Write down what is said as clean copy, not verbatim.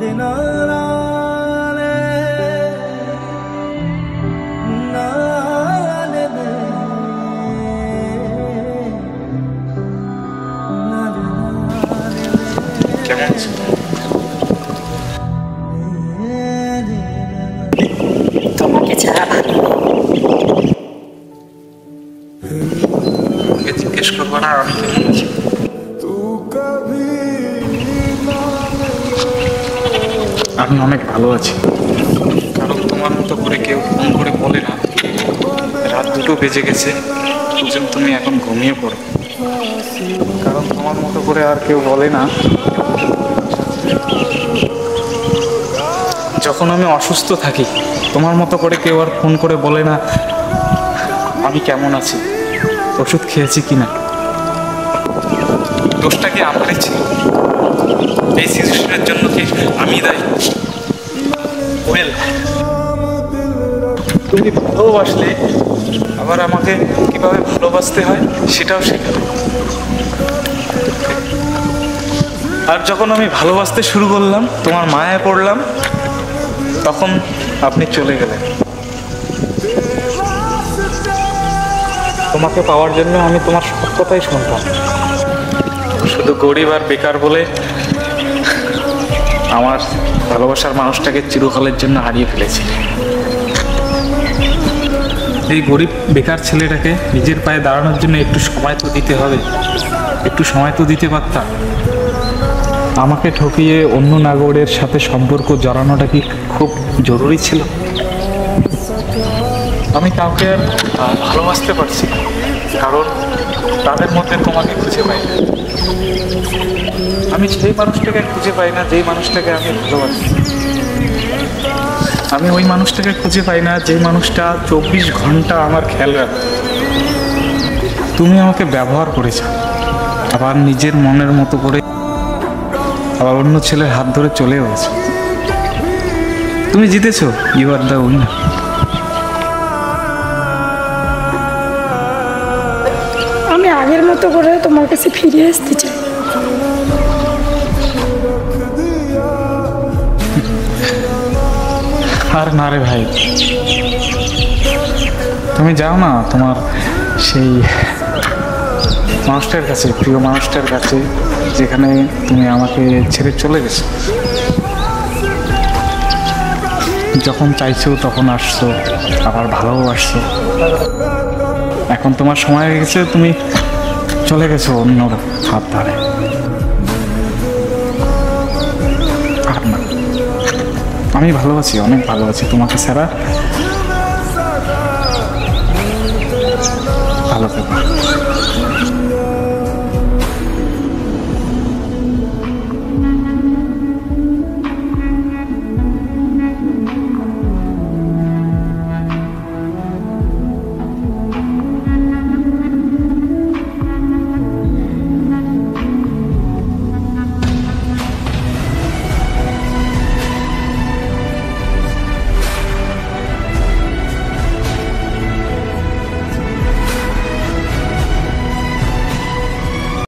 তোমাকে ছাড়া ভালো জিজ্ঞেস করবো না আমি কেমন আছি? আমি অনেক ভালো আছি, কারণ তোমার মতো করে কেউ ফোন করে বলে না রাত 2টো বেজে গেছে, বুঝুন তুমি এখন ঘুমিয়ে পড়ো। কারণ তোমার মতো করে আর কেউ বলে না যখন আমি অসুস্থ থাকি, তোমার মতো করে কেউ আর ফোন করে বলে না আমি কেমন আছি, ওষুধ খেয়েছি কিনা। দোষটা কি আমারই ছিল? এই সিচুয়েশনের জন্য কি আমি দায়ী? ওয়েল, তুমি ভালোবাসলে আবার আমাকে কিভাবে ভালোবাসতে হয় সেটাও শেখাবে। আর যখন আমি ভালোবাসতে শুরু করলাম, তোমার মায়ায় পড়লাম, তখন আপনি চলে গেলেন। তোমাকে পাওয়ার জন্য আমি তোমার সব কথাই শুনতাম, শুধু গরিব আর বেকার বলে আমার ভালোবাসার মানুষটাকে চিরকালের জন্য হারিয়ে ফেলেছি। এই গরিব বেকার ছেলেটাকে নিজের পায়ে দাঁড়ানোর জন্য একটু সময় তো দিতে হবে, একটু সময় তো দিতে পারতাম। আমাকে ঠকিয়ে অন্য নাগরের সাথে সম্পর্ক জড়ানোটা কি খুব জরুরি ছিল? আমি কাউকে আর ভালোবাসতে পারছি না, কারণ তাদের মধ্যে তোমাকে খুঁজে পাই না। আমি সেই মানুষটাকে খুঁজে পাই না যেই মানুষটাকে আমি ভালোবাসি। আমি ওই মানুষটাকে খুঁজে পাই না যেই মানুষটা 24 ঘন্টা আমার খেয়াল রাখে। তুমি আমাকে ব্যবহার করেছো, আবার নিজের মনের মতো করে আবার অন্য ছেলের হাত ধরে চলে গেছো। তুমি জিতেছো, ইউ আর দ্য উইনার। আমি আগের মতো করে তোমার কাছে ফিরে আসতে চাই। আর না রে ভাই, তুমি যাও না তোমার সেই মানুষটার কাছে, প্রিয় মানুষটার কাছে, যেখানে তুমি আমাকে ছেড়ে চলে গেছো। যখন চাইছো তখন আসছো, আবার ভালোবাসছো। এখন তোমার সময় হয়ে গেছে, তুমি চলে গেছো অন্য হাত ধরে। আর না, আমি ভালোবাসি, অনেক ভালোবাসি তোমাকে ছাড়া। ভালো থেকো।